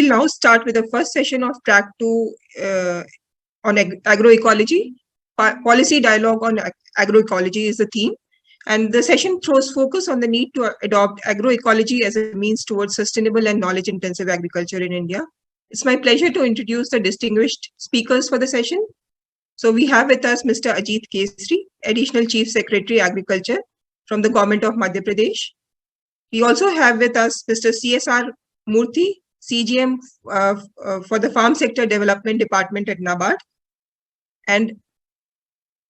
will now start with the first session of track 2 on agroecology. Policy dialogue on agroecology is the theme. And the session throws focus on the need to adopt agroecology as a means towards sustainable and knowledge-intensive agriculture in India. It's my pleasure to introduce the distinguished speakers for the session. So we have with us Mr. Ajit Kesri, Additional Chief Secretary Agriculture from the Government of Madhya Pradesh. We also have with us Mr. CSR Murthy, CGM for the Farm Sector Development Department at NABARD. And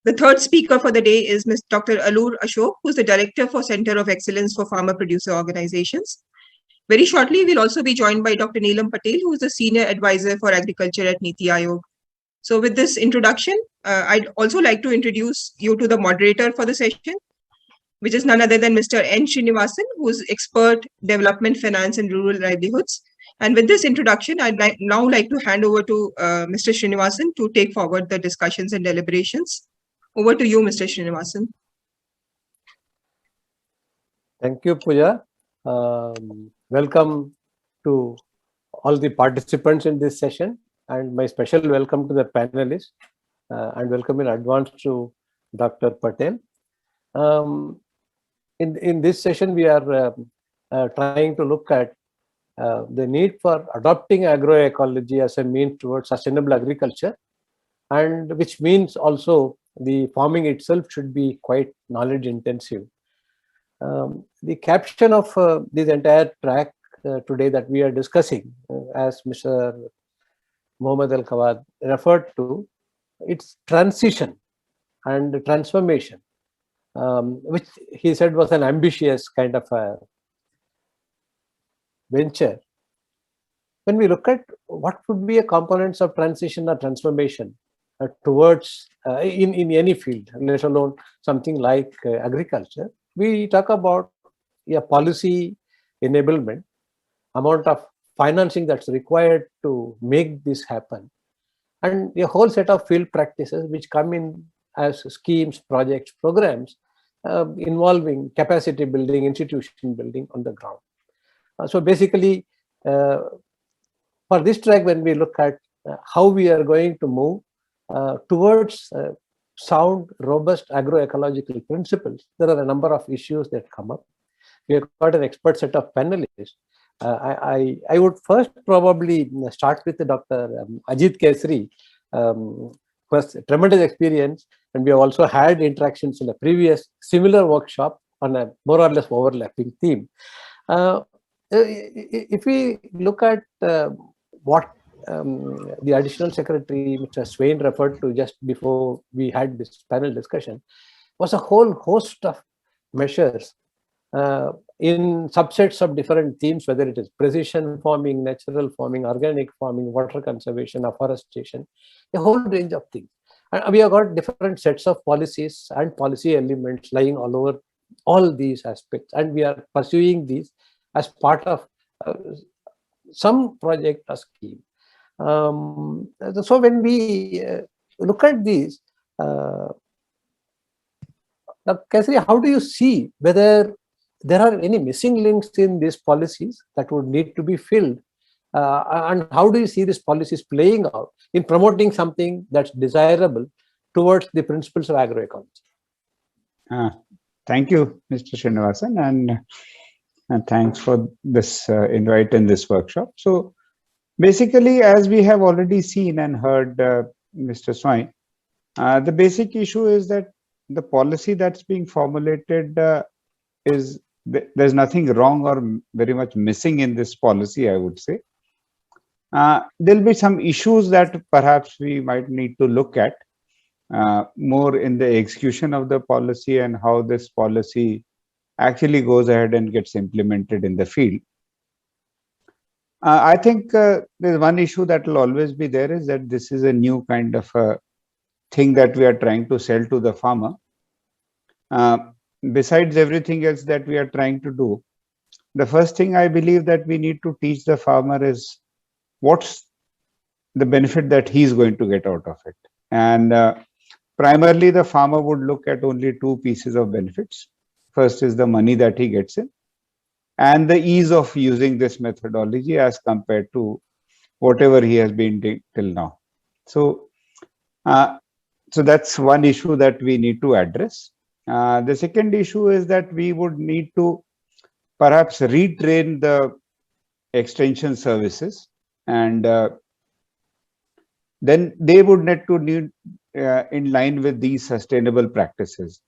the third speaker for the day is Ms. Dr. Alur Ashok, who is the Director for Center of Excellence for Farmer Producer Organizations. Very shortly, we'll also be joined by Dr. Neelam Patel, who is the Senior Advisor for Agriculture at Niti Aayog. So with this introduction, I'd also like to introduce you to the moderator for the session, which is none other than Mr. N. Srinivasan, who is Expert Development, Finance and Rural Livelihoods. And with this introduction, I'd now like to hand over to Mr. Srinivasan to take forward the discussions and deliberations. Over to you, Mr. Srinivasan. Thank you, Pooja. Welcome to all the participants in this session, and my special welcome to the panelists, and welcome in advance to Dr. Patel. In this session, we are trying to look at the need for adopting agroecology as a means towards sustainable agriculture, and which means also the farming itself should be quite knowledge intensive. The caption of this entire track today that we are discussing, as Mr. Mohammad Al Kawad referred to, it's transition and transformation, which he said was an ambitious kind of a venture. When we look at what would be a components of transition or transformation towards in any field, let alone something like agriculture, we talk about a policy enablement, amount of financing that's required to make this happen, and a whole set of field practices which come in as schemes, projects, programs involving capacity building, institution building on the ground. So basically, for this track, when we look at how we are going to move towards sound, robust agroecological principles, there are a number of issues that come up. We have got an expert set of panelists. I would first probably start with Dr. Ajit Kesri, who has tremendous experience, and we have also had interactions in a previous similar workshop on a more or less overlapping theme. If we look at what the Additional Secretary, Mr. Swain, referred to just before we had this panel discussion, was a whole host of measures in subsets of different themes, whether it is precision farming, natural farming, organic farming, water conservation, afforestation, a whole range of things. And we have got different sets of policies and policy elements lying all over all these aspects, and we are pursuing these as part of some project or scheme. So when we look at these, Dr. Kesri, how do you see whether there are any missing links in these policies that would need to be filled, and how do you see these policies playing out in promoting something that's desirable towards the principles of agroecology? Thank you, Mr. Srinivasan, and thanks for this invite in this workshop. So basically, as we have already seen and heard Mr. Swain, the basic issue is that the policy that's being formulated there's nothing wrong or very much missing in this policy, I would say. There'll be some issues that perhaps we might need to look at more in the execution of the policy and how this policy actually goes ahead and gets implemented in the field. I think there's one issue that will always be there, is that this is a new kind of a thing that we are trying to sell to the farmer. Besides everything else that we are trying to do, the first thing I believe that we need to teach the farmer is what's the benefit that he's going to get out of it. And primarily the farmer would look at only two pieces of benefits. First is the money that he gets in, and the ease of using this methodology as compared to whatever he has been doing till now. So, so that's one issue that we need to address. The second issue is that we would need to perhaps retrain the extension services, and then they would need to need in line with these sustainable practices.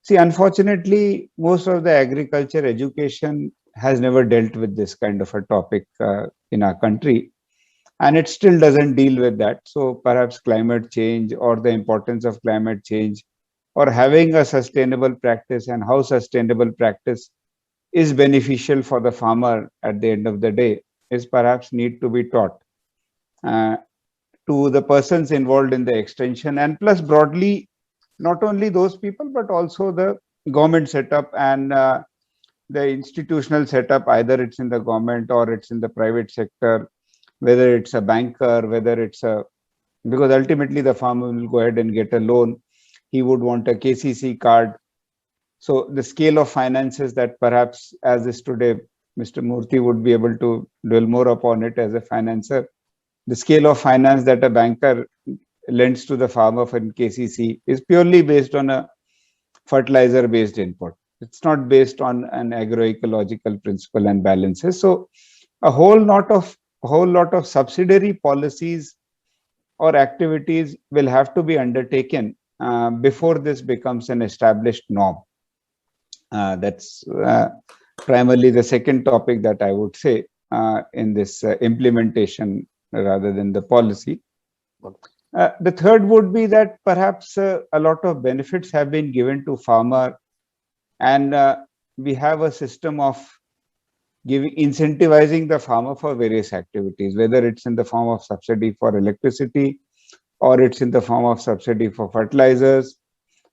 See, unfortunately, most of the agriculture education has never dealt with this kind of a topic in our country, and it still doesn't deal with that. So perhaps climate change, or the importance of climate change, or having a sustainable practice, and how sustainable practice is beneficial for the farmer at the end of the day, is perhaps need to be taught uh, to the persons involved in the extension, and plus broadly, not only those people, but also the government setup and the institutional setup, either it's in the government or it's in the private sector, whether it's a banker, whether it's a, because ultimately the farmer will go ahead and get a loan. He would want a KCC card. So the scale of finances that perhaps as is today, Mr. Murthy would be able to dwell more upon it as a financer. The scale of finance that a banker lends to the farmer from KCC is purely based on a fertilizer based input. It's not based on an agroecological principle and balances. So a whole lot of subsidiary policies or activities will have to be undertaken before this becomes an established norm. That's primarily the second topic that I would say in this implementation rather than the policy. The third would be that perhaps a lot of benefits have been given to farmer, and we have a system of incentivizing the farmer for various activities, whether it's in the form of subsidy for electricity, or it's in the form of subsidy for fertilizers,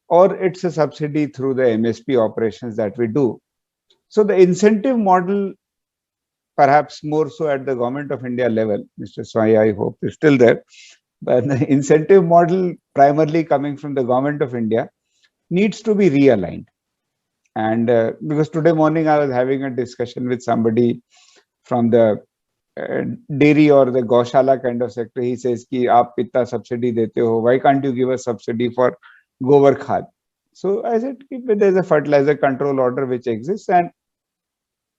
or it's a subsidy through the MSP operations that we do. So the incentive model, perhaps more so at the Government of India level, Mr. Swai, I hope is still there, but the incentive model primarily coming from the Government of India needs to be realigned. And because today morning I was having a discussion with somebody from the dairy or the Gaushala kind of sector. He says ki aap itna subsidy dete ho, why can't you give a subsidy for Gobar Khad? So I said, there's a fertilizer control order which exists, and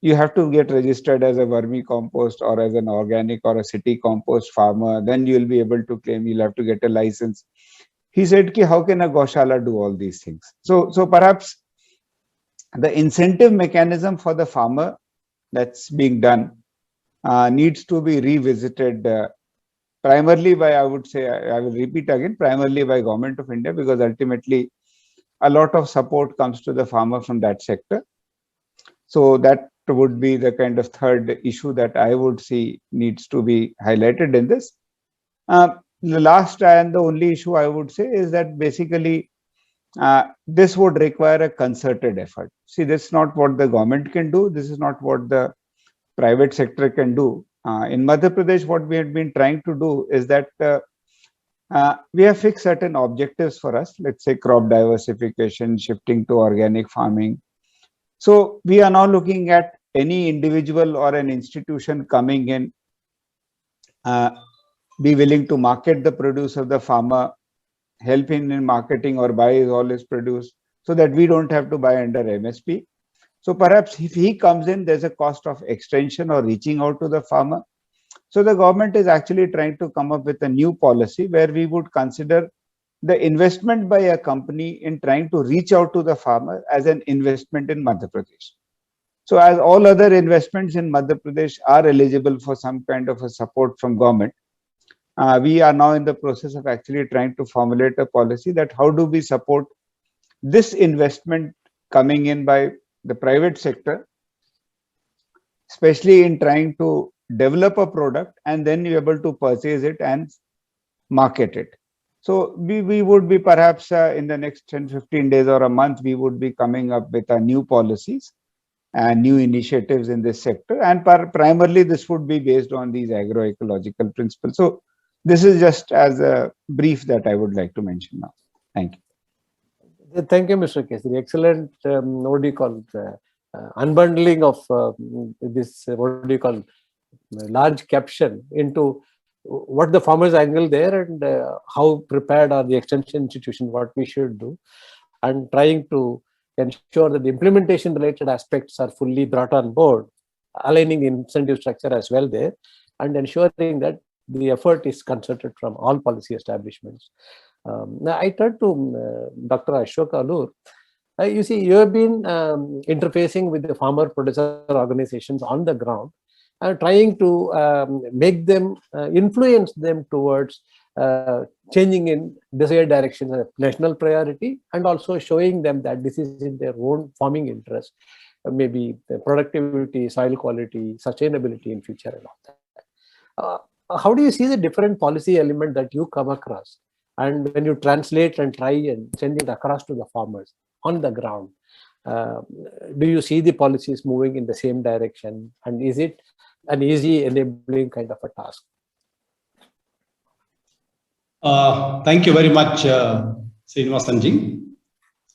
you have to get registered as a vermi compost or as an organic or a city compost farmer. Then you'll be able to claim, you'll have to get a license. He said, ki, how can a Gaushala do all these things? So perhaps the incentive mechanism for the farmer that's being done needs to be revisited primarily by, I would say, I will repeat again, primarily by Government of India, because ultimately a lot of support comes to the farmer from that sector. So that would be the kind of third issue that I would see needs to be highlighted in this. The last and the only issue I would say is that basically this would require a concerted effort. See, this is not what the government can do. This is not what the private sector can do. In Madhya Pradesh, what we have been trying to do is that we have fixed certain objectives for us, let's say crop diversification, shifting to organic farming. So we are now looking at any individual or an institution coming in, be willing to market the produce of the farmer, help in marketing or buy all his produce, so that we don't have to buy under MSP. So perhaps if he comes in, there's a cost of extension or reaching out to the farmer. So the government is actually trying to come up with a new policy where we would consider the investment by a company in trying to reach out to the farmer as an investment in Madhya Pradesh. So as all other investments in Madhya Pradesh are eligible for some kind of a support from government, we are now in the process of actually trying to formulate a policy that how do we support this investment coming in by the private sector, especially in trying to develop a product and then you're able to purchase it and market it. So we would be perhaps in the next 10-15 days or a month, we would be coming up with new policies and new initiatives in this sector. And primarily this would be based on these agroecological principles. So this is just as a brief that I would like to mention now. Thank you. Thank you, Mr. Kesari. Excellent, what do you call it, unbundling of this, what do you call, large caption into what the farmers angle there and how prepared are the extension institution, what we should do, and trying to ensure that the implementation related aspects are fully brought on board, aligning the incentive structure as well there, and ensuring that the effort is concerted from all policy establishments. Now I turn to Dr. Ashok Alur. You see, you have been interfacing with the farmer producer organizations on the ground, trying to make them, influence them towards changing in desired direction of national priority, and also showing them that this is in their own farming interest, maybe the productivity, soil quality, sustainability in future and all that. How do you see the different policy element that you come across, and when you translate and try and send it across to the farmers on the ground, do you see the policies moving in the same direction, and is it an easy enabling kind of a task? Thank you very much, Srinivasanji.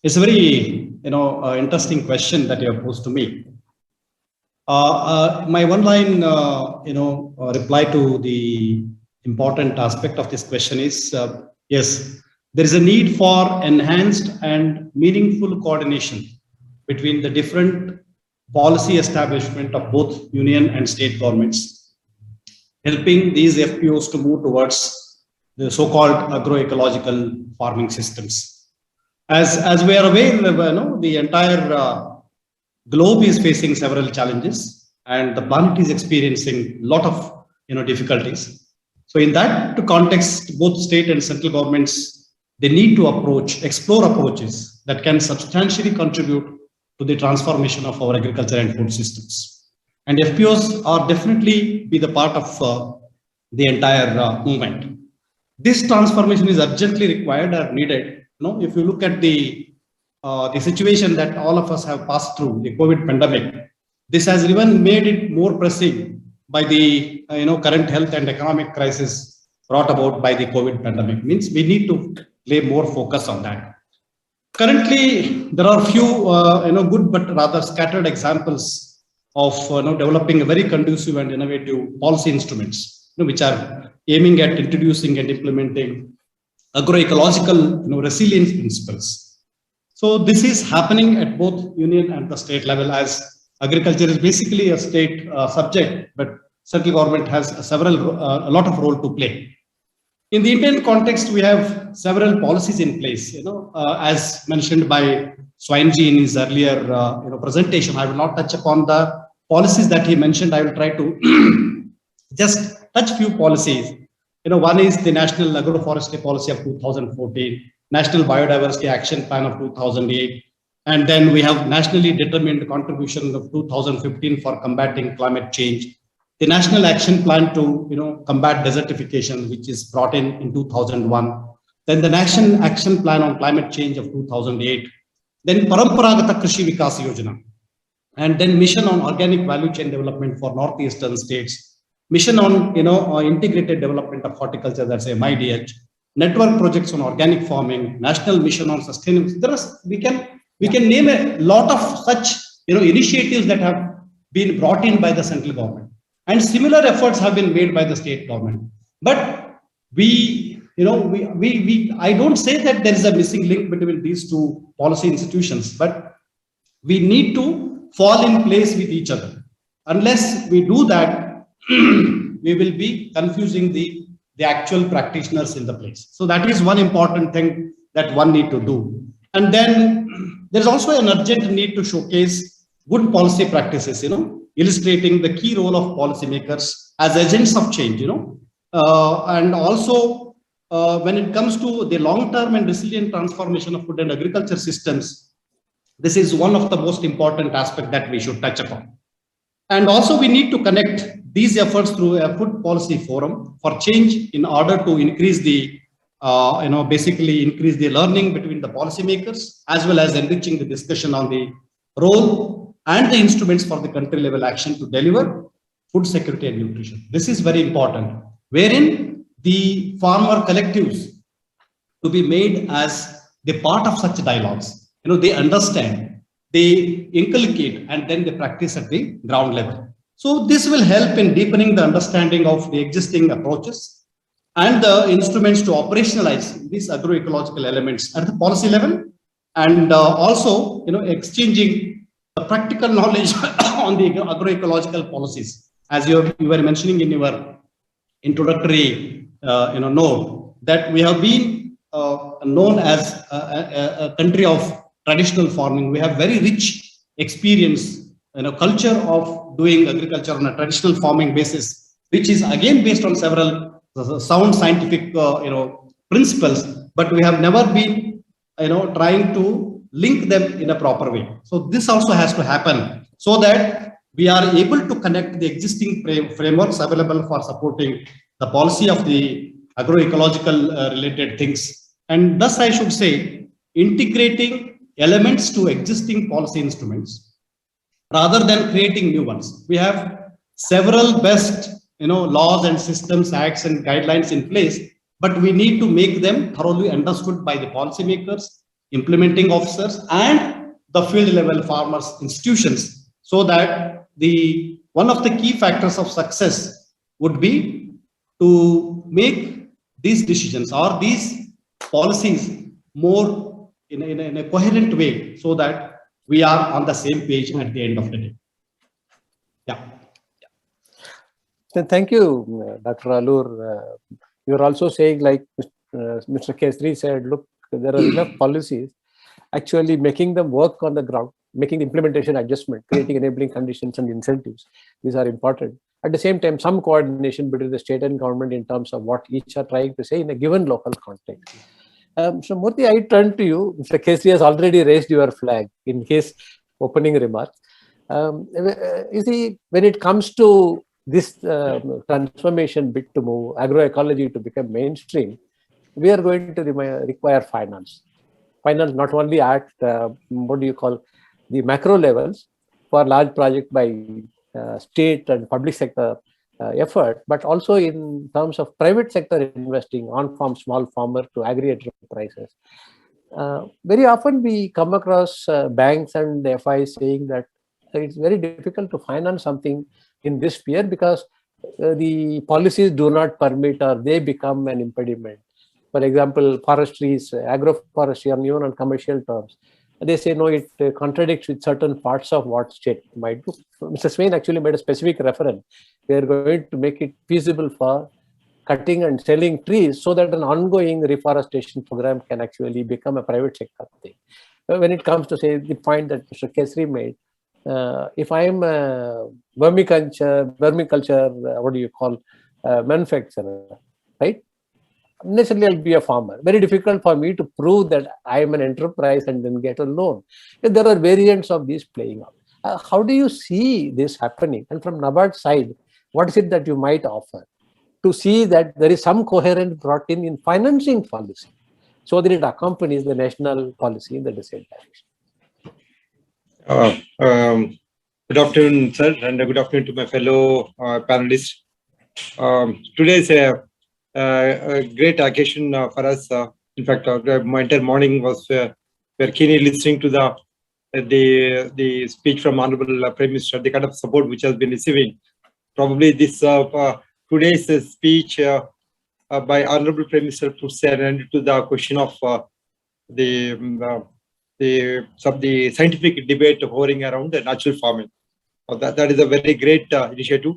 It's a very interesting question that you have posed to me. My one line reply to the important aspect of this question is yes, there is a need for enhanced and meaningful coordination between the different policy establishment of both union and state governments, helping these FPOs to move towards the so-called agroecological farming systems. As we are aware, the entire globe is facing several challenges, and the planet is experiencing a lot of difficulties. So in that context, both state and central governments, they need to explore approaches that can substantially contribute to the transformation of our agriculture and food systems. And FPOs are definitely be the part of the entire movement. This transformation is urgently required or needed. If you look at the situation that all of us have passed through, the COVID pandemic, this has even made it more pressing by the current health and economic crisis brought about by the COVID pandemic. Means we need to lay more focus on that. Currently, there are few good but rather scattered examples of developing a very conducive and innovative policy instruments, which are aiming at introducing and implementing agroecological resilience principles. So this is happening at both union and the state level, as agriculture is basically a state subject, but central government has a lot of role to play. In the Indian context, we have several policies in place. As mentioned by Swainji in his earlier presentation, I will not touch upon the policies that he mentioned. I will try to just touch few policies. One is the National Agroforestry Policy of 2014, National Biodiversity Action Plan of 2008, and then we have nationally determined contribution of 2015 for combating climate change, the National Action Plan to combat desertification, which is brought in 2001, then the National Action Plan on Climate Change of 2008, then Paramparagata Krishi Vikas Yojana, and then Mission on Organic Value Chain Development for Northeastern States, Mission on Integrated Development of Horticulture, that's MIDH, network projects on organic farming, National Mission on Sustainability. We can name a lot of such initiatives that have been brought in by the central government, and similar efforts have been made by the state government. But I don't say that there is a missing link between these two policy institutions, but we need to fall in place with each other. Unless we do that, we will be confusing the actual practitioners in the place. So that is one important thing that one need to do. And then there's also an urgent need to showcase good policy practices, illustrating the key role of policymakers as agents of change, and also when it comes to the long-term and resilient transformation of food and agriculture systems, this is one of the most important aspects that we should touch upon. And also we need to connect these efforts through a food policy forum for change in order to increase the basically increase the learning between the policymakers, as well as enriching the discussion on the role and the instruments for the country level action to deliver food security and nutrition. This is very important, wherein the farmer collectives to be made as the part of such dialogues. They understand, they inculcate, and then they practice at the ground level. So this will help in deepening the understanding of the existing approaches and the instruments to operationalize these agroecological elements at the policy level, and also, exchanging the practical knowledge on the agroecological policies. As you were mentioning in your introductory note, that we have been known as a country of traditional farming. We have very rich experience, culture of doing agriculture on a traditional farming basis, which is again based on several sound scientific principles, but we have never been trying to link them in a proper way. So this also has to happen, so that we are able to connect the existing frameworks available for supporting the policy of the agroecological related things. And thus I should say, integrating elements to existing policy instruments rather than creating new ones. We have several best laws and systems, acts and guidelines in place, but we need to make them thoroughly understood by the policymakers, implementing officers, and the field level farmers institutions, so that one of the key factors of success would be to make these decisions or these policies more in a coherent way, so that we are on the same page at the end of the day. Yeah. Thank you, Dr. Alur. You're also saying, like Mr. Kesri said, look, there are enough policies, actually making them work on the ground, making the implementation adjustment, creating enabling conditions and incentives. These are important. At the same time, some coordination between the state and government in terms of what each are trying to say in a given local context. So Murthy, I turn to you. Mr. Kesri has already raised your flag in his opening remarks. You see, when it comes to this transformation bit to move agroecology to become mainstream, we are going to require finance. Finance not only at the macro levels for large projects by state and public sector effort, but also in terms of private sector investing, on-farm, small farmer to agri-enterprises. Very often we come across banks and FIs saying that it's very difficult to finance something in this sphere because the policies do not permit or they become an impediment. For example, forestries, agroforestry, or even on commercial terms, they say no, it contradicts with certain parts of what state might do. Mr. Swain actually made a specific reference. We are going to make it feasible for cutting and selling trees so that an ongoing reforestation program can actually become a private sector thing. When it comes to, say, the point that Mr. Kesri made, if I am a vermiculture, manufacturer, right? Necessarily I'll be a farmer. Very difficult for me to prove that I am an enterprise and then get a loan. There are variants of these playing out. How do you see this happening? And from NABARD side, what is it that you might offer to see that there is some coherence brought in financing policy so that it accompanies the national policy in the desired direction? Good afternoon, sir, and good afternoon to my fellow panelists. Today is a great occasion for us. In fact, my entire morning was we're keenly listening to the speech from Honorable Prime Minister, the kind of support which has been receiving. Probably this today's speech by Honorable Prime Minister puts an end to the question of the scientific debate hovering around the natural farming. That is a very great initiative.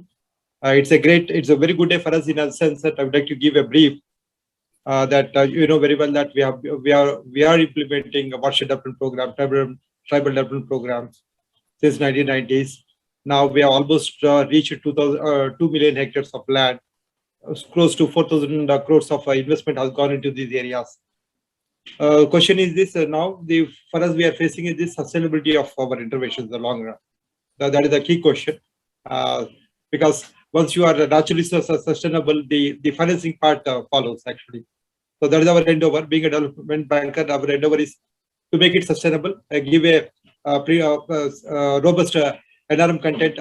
It's a very good day for us in a sense that I would like to give a brief that you know very well that we are implementing a watershed development program, tribal development programs since 1990s. Now we have almost reached 2 million hectares of land. Close to 4,000 crores of investment has gone into these areas. Question is this: now for us we are facing is this sustainability of our interventions in the long run. That is a key question because once you are naturally sustainable, the financing part follows actually. So that is our endeavor. Being a development banker, our endeavor is to make it sustainable, give a robust NRM content,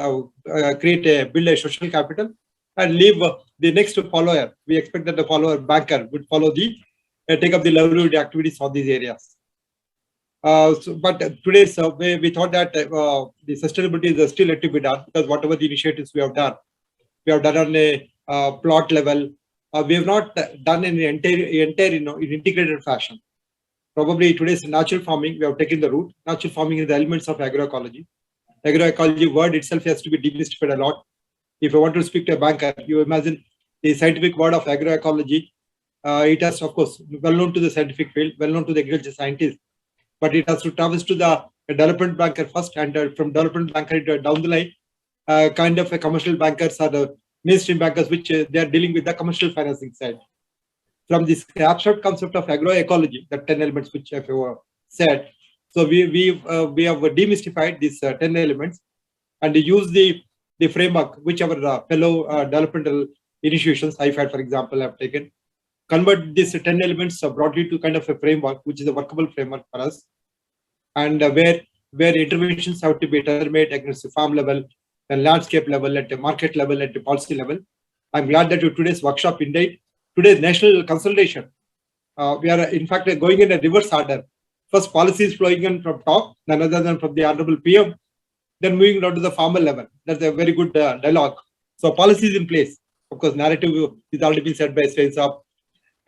build a social capital, and leave the next follower. We expect that the follower banker would follow take up the livelihood activities on these areas. But today's we thought that the sustainability is still yet to be done, because whatever the initiatives we have done on a plot level. We have not done in entire in integrated fashion. Probably today's natural farming, we have taken the route. Natural farming is the elements of agroecology. Agroecology word itself has to be demystified a lot. If you want to speak to a banker, you imagine the scientific word of agroecology. It has, of course, well known to the scientific field, well known to the agriculture scientists, but it has to traverse to the development banker first, and from development banker down the line, kind of a commercial bankers are the mainstream bankers, which they are dealing with the commercial financing side. From this abstract concept of agroecology, the 10 elements which I have said, so we have demystified these 10 elements and use the framework which our fellow developmental institutions, IFAD for example, have taken, convert these 10 elements broadly to kind of a framework which is a workable framework for us, and where interventions have to be determined at the farm level, the landscape level, at the market level, at the policy level. I'm glad that today's workshop, indeed, today's national consultation, we are in fact going in a reverse order. First, policies flowing in from top, none other than from the Honorable PM, then moving down to the farmer level. That's a very good dialogue. So policy is in place. Of course, narrative is already been said by Swain Saab,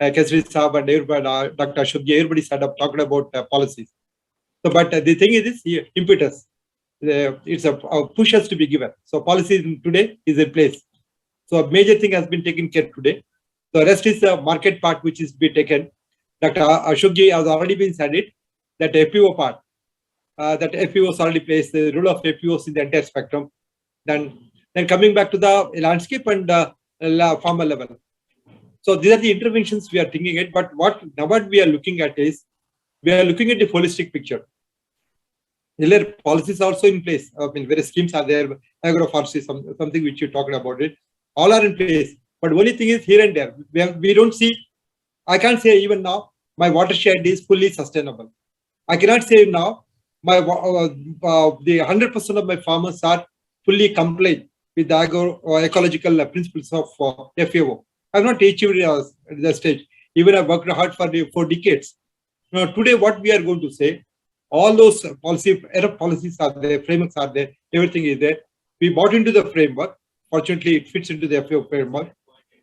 Kesri Saab, and everybody, Dr. Ashokji, everybody started up talking about policies. So, but the thing is this impetus. It's a push has to be given. So policy today is in place. So a major thing has been taken care today. The rest is the market part which is be taken. Dr. Ashokji has already been said it, that FPO part, that FPOs already placed, the role of FPOs in the entire spectrum. Then coming back to the landscape and farmer level. So these are the interventions we are thinking at, but what we are looking at is, we are looking at the holistic picture. There policies also in place. I mean, various schemes are there, agroforestry, something which you talked about it. All are in place. But only thing is here and there. We don't see, I can't say even now, my watershed is fully sustainable. I cannot say now, my the 100% of my farmers are fully compliant with the ecological principles of FAO. I have not achieved at that stage. Even I worked hard for decades. Now, today, what we are going to say, all those policies are there, frameworks are there, everything is there. We bought into the framework. Fortunately, it fits into the FAO framework.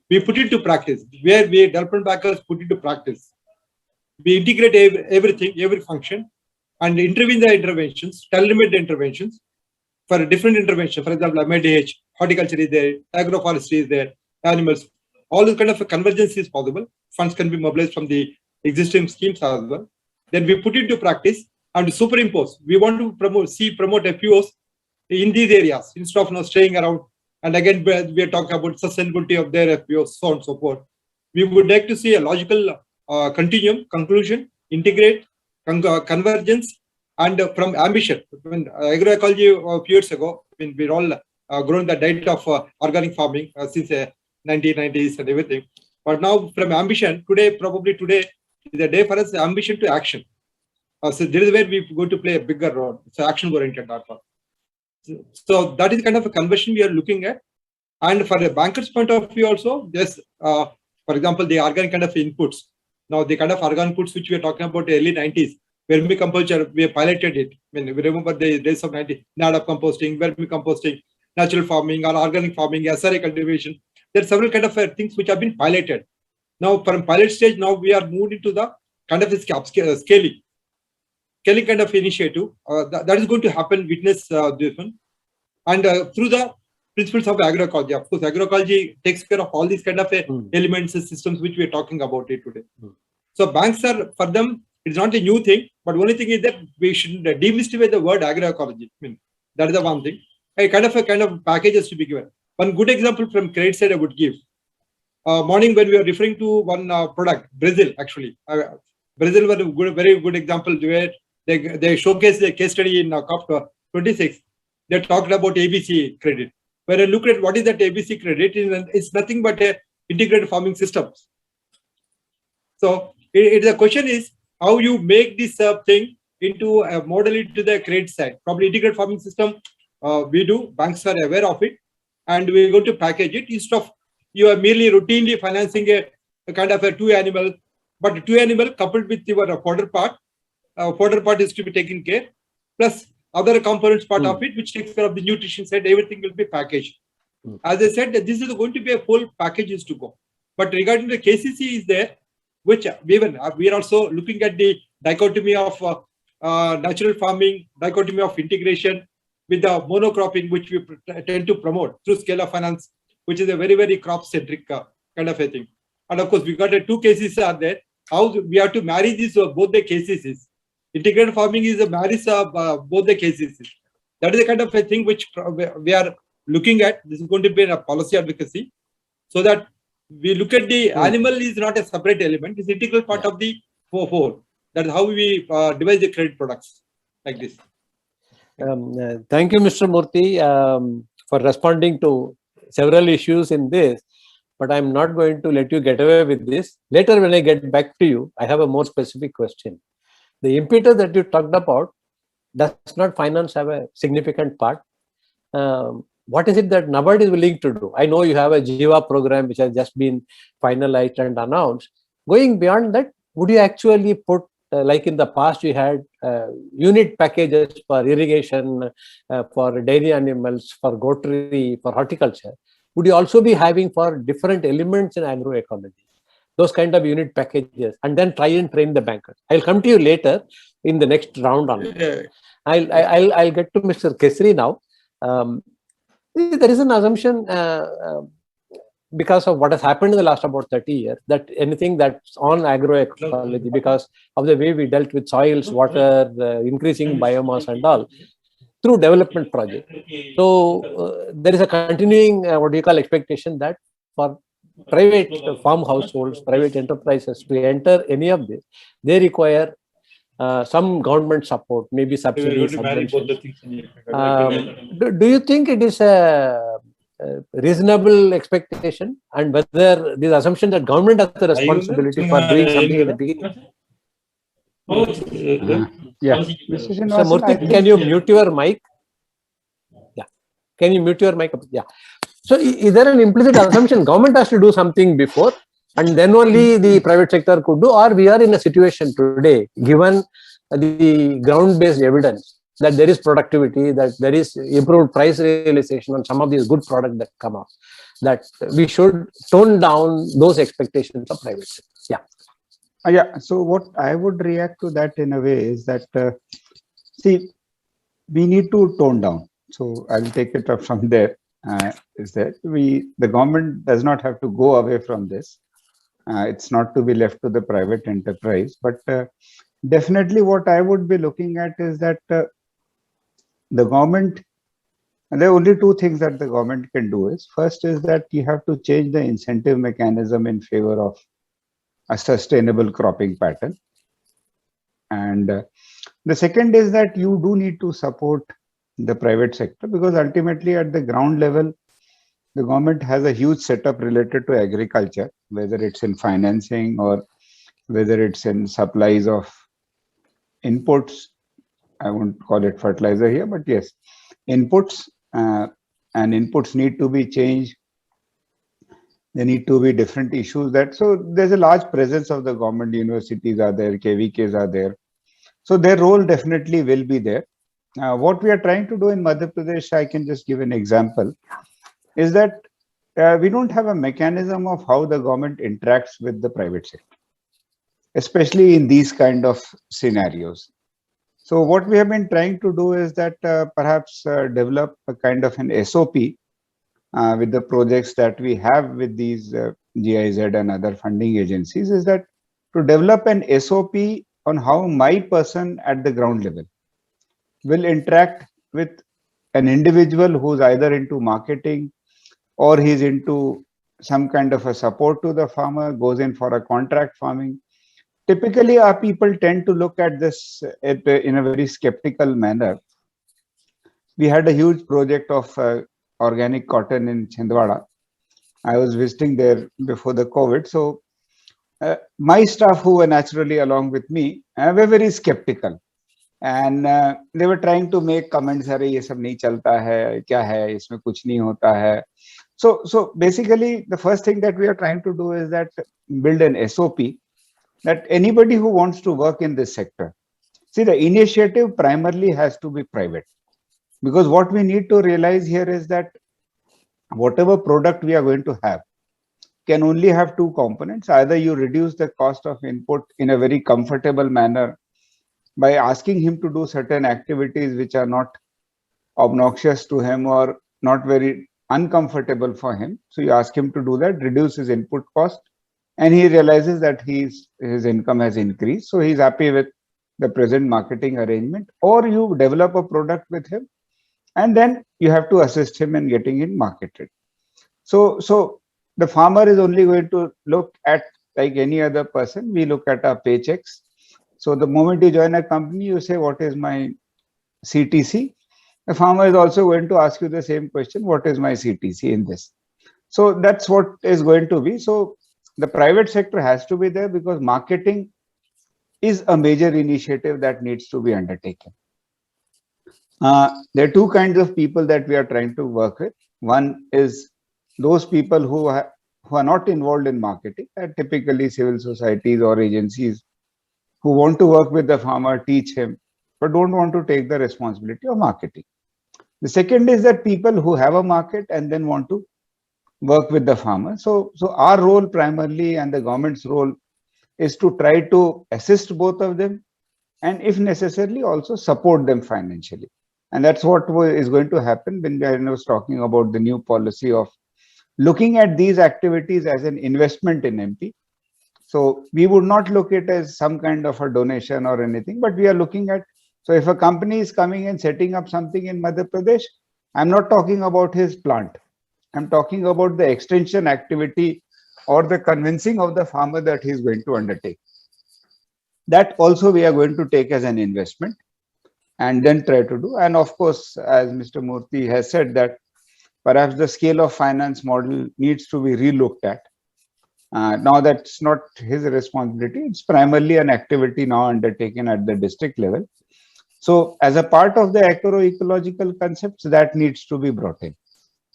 We put it to practice. Where we development bankers put it to practice. We integrate everything, every function, and intervene the interventions, tailor-made interventions for a different intervention. For example, MIDH, horticulture is there, agroforestry is there, animals. All this kind of a convergence is possible. Funds can be mobilized from the existing schemes as well. Then we put it to practice and superimpose. We want to promote FPOs in these areas instead of staying around. And again, we are talking about sustainability of their FPOs, so on and so forth. We would like to see a logical continuum, conclusion, integrate, convergence, and from ambition. When agroecology a few years ago, when we all grown the diet of organic farming since 1990s and everything. But now from ambition, probably today is a day for us, ambition to action. So this is where we go to play a bigger role. So action-oriented data. So that is kind of a conversion we are looking at. And for the banker's point of view also, there's, for example, the organic kind of inputs. Now the kind of organic inputs which we are talking about early 90s, vermicomposture, we have piloted it. I mean, we remember the days of 90s, NADAP composting, vermicomposting, natural farming or organic farming, SRA cultivation. There are several kind of things which have been piloted. Now from pilot stage, now we are moved into the kind of scaling kind of initiative. That is going to happen, witness this one. And through the principles of agroecology. Of course, agroecology takes care of all these kind of elements and systems which we are talking about it today. So banks are, for them, it's not a new thing, but only thing is that we should demystify the word agroecology. I mean, that is the one thing. A kind of packages to be given. One good example from credit side I would give. Morning when we were referring to one product, Brazil actually. Brazil was a very good example where they showcased the case study in COP26. They talked about ABC credit. When I look at what is that ABC credit, it's nothing but a integrated farming systems. So the question is how you make this thing into a model into the credit side. Probably integrated farming system, we do, banks are aware of it, and we're going to package it instead of you are merely routinely financing a kind of a two animal coupled with your fodder part, fodder part is to be taken care, plus other components part of it, which takes care of the nutrition side, everything will be packaged. As I said, this is going to be a full package is to go. But regarding the KCC is there, which we are also looking at the dichotomy of natural farming, dichotomy of integration with the monocropping, which we tend to promote through scale of finance, which is a very, very crop-centric kind of a thing. And of course, we got two cases are there. How we have to marry these both the cases. Integrated farming is a marriage of both the cases. That is the kind of a thing which we are looking at. This is going to be a policy advocacy, so that we look at the animal is not a separate element; it's integral part of the four. That is how we devise the credit products like this. Thank you, Mr. Murthy, for responding to several issues in this. But I'm not going to let you get away with this. Later, when I get back to you, I have a more specific question. The impetus that you talked about, does not finance have a significant part? What is it that NABARD is willing to do? I know you have a Jiva program which has just been finalized and announced. Going beyond that, would you actually put, like in the past, you had unit packages for irrigation, for dairy animals, for goatry, for horticulture? Would you also be having for different elements in agroecology, those kind of unit packages, and then try and train the bankers? I'll come to you later in the next round on it. I'll get to Mr. Kesri now. There is an assumption because of what has happened in the last about 30 years that anything that's on agroecology, because of the way we dealt with soils, water, increasing biomass and all, through development project. So there is a continuing what do you call expectation that for private farm households, private enterprises to enter any of this, they require some government support, maybe subsidies. Do you think it is a reasonable expectation, and whether this assumption that government has the responsibility for doing something at the beginning? Yeah. So Murthy, can you mute your mic? Yeah. Can you mute your mic? Yeah. So is there an implicit assumption government has to do something before and then only the private sector could do, or we are in a situation today, given the ground-based evidence that there is productivity, that there is improved price realization on some of these good products that come up, that we should tone down those expectations of private sector? Yeah. Yeah. So what I would react to that in a way is that, see, we need to tone down. So I'll take it up from there. Is that the government does not have to go away from this. It's not to be left to the private enterprise, but definitely what I would be looking at is that the government, and there are only two things that the government can do is, first is that you have to change the incentive mechanism in favor of a sustainable cropping pattern. And the second is that you do need to support the private sector, because ultimately at the ground level, the government has a huge setup related to agriculture, whether it's in financing or whether it's in supplies of inputs. I won't call it fertilizer here, but yes, inputs, and inputs need to be changed. There need to be different issues that, so there's a large presence of the government. Universities are there, KVKs are there. So their role definitely will be there. What we are trying to do in Madhya Pradesh, I can just give an example, is that we don't have a mechanism of how the government interacts with the private sector, especially in these kind of scenarios. So what we have been trying to do is that perhaps develop a kind of an SOP with the projects that we have with these GIZ and other funding agencies, is that to develop an SOP on how my person at the ground level will interact with an individual who's either into marketing or he's into some kind of a support to the farmer, goes in for a contract farming. Typically, our people tend to look at this in a very skeptical manner. We had a huge project of organic cotton in Chhindwara. I was visiting there before the COVID. So my staff, who were naturally along with me, were very skeptical. And they were trying to make comments, "Arey, ye sab nahi chalta hai, kya hai, isme kuch nahi hota hai." So basically, the first thing that we are trying to do is that build an SOP that anybody who wants to work in this sector, See, the initiative primarily has to be private, because what we need to realize here is that whatever product we are going to have can only have two components. Either you reduce the cost of input in a very comfortable manner by asking him to do certain activities which are not obnoxious to him or not very uncomfortable for him. So you ask him to do that, reduce his input cost, and he realizes that his income has increased. So he's happy with the present marketing arrangement. Or you develop a product with him, and then you have to assist him in getting it marketed. So the farmer is only going to look at, like any other person, we look at our paychecks. So the moment you join a company, you say, what is my CTC? The farmer is also going to ask you the same question, what is my CTC in this? So that's what is going to be. So the private sector has to be there, because marketing is a major initiative that needs to be undertaken. There are two kinds of people that we are trying to work with. One is those people who are not involved in marketing, typically civil societies or agencies who want to work with the farmer, teach him, but don't want to take the responsibility of marketing. The second is that people who have a market and then want to work with the farmer. So our role primarily, and the government's role, is to try to assist both of them, and if necessarily also support them financially. And that's what is going to happen when I was talking about the new policy of looking at these activities as an investment in MP. So we would not look at it as some kind of a donation or anything, but we are looking at, so if a company is coming and setting up something in Madhya Pradesh, I'm not talking about his plant. I'm talking about the extension activity or the convincing of the farmer that he's going to undertake. That also we are going to take as an investment and then try to do. And of course, as Mr. Murthy has said, that perhaps the scale of finance model needs to be relooked at. Now that's not his responsibility. It's primarily an activity now undertaken at the district level. So as a part of the agroecological concepts, that needs to be brought in.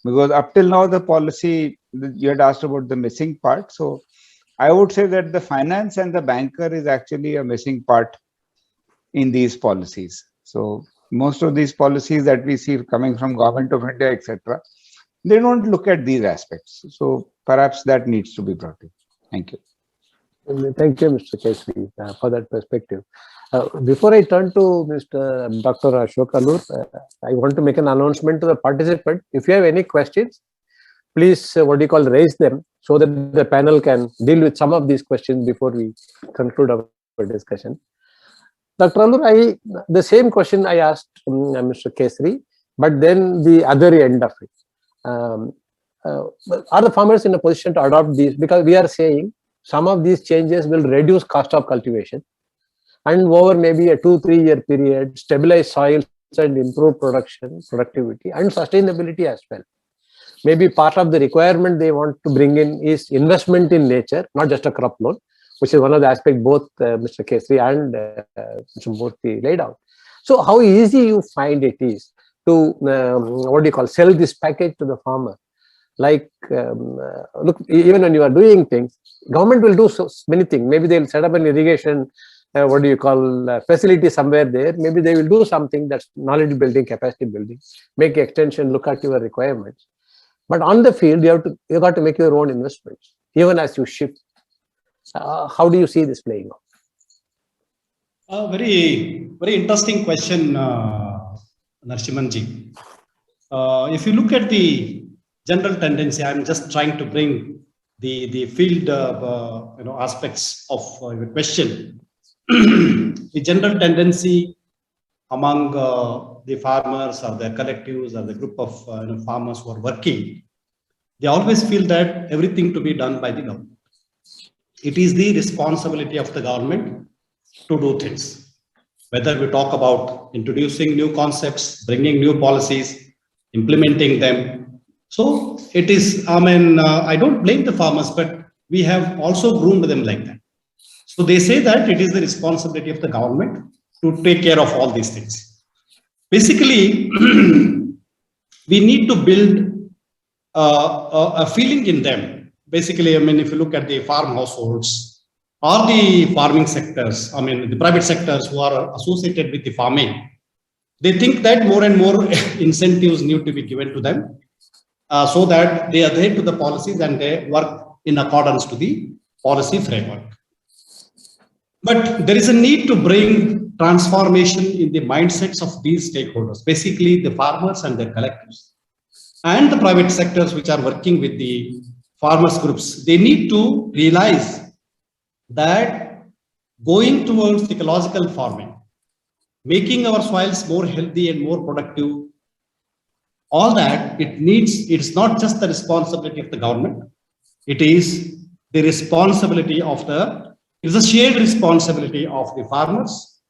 Because up till now, the policy, you had asked about the missing part. So I would say that the finance and the banker is actually a missing part in these policies. So most of these policies that we see coming from Government of India, etc., they don't look at these aspects. So perhaps that needs to be brought in. Thank you. Thank you, Mr. Kesri, for that perspective. Before I turn to Dr. Ashok Allur, I want to make an announcement to the participant. If you have any questions, please, raise them so that the panel can deal with some of these questions before we conclude our discussion. Dr. Allur, the same question I asked Mr. Kesri, but then the other end of it. Are the farmers in a position to adopt these? Because we are saying some of these changes will reduce cost of cultivation, and over maybe a 2-3 year period, stabilize soils and improve productivity and sustainability as well. Maybe part of the requirement they want to bring in is investment in nature, not just a crop loan, which is one of the aspects both Mr. Kesri and Mr. Murthy laid out. So how easy you find it is to, sell this package to the farmer? Like, look, even when you are doing things, government will do so many things. Maybe they'll set up an irrigation, facility somewhere there. Maybe they will do something that's knowledge building, capacity building, make extension, look at your requirements. But on the field, you got to make your own investments, even as you shift. How do you see this playing out? Very interesting question, Narasimhanji. If you look at the general tendency, I'm just trying to bring the field aspects of your question. The general tendency among the farmers or the collectives or the group of farmers who are working, they always feel that everything to be done by the government. It is the responsibility of the government to do things. Whether we talk about introducing new concepts, bringing new policies, implementing them. So it is, I don't blame the farmers, but we have also groomed them like that. So they say that it is the responsibility of the government to take care of all these things. Basically, we need to build a feeling in them. Basically, if you look at the farm households, or the farming sectors, I mean, the private sectors who are associated with the farming, they think that more and more incentives need to be given to them so that they adhere to the policies and they work in accordance to the policy framework. But there is a need to bring transformation in the mindsets of these stakeholders, basically the farmers and their collectives, and the private sectors which are working with the farmers groups. They need to realize that going towards ecological farming, making our soils more healthy and more productive, all that it's not just the responsibility of the government, it is the responsibility of it's a shared responsibility of the farmers,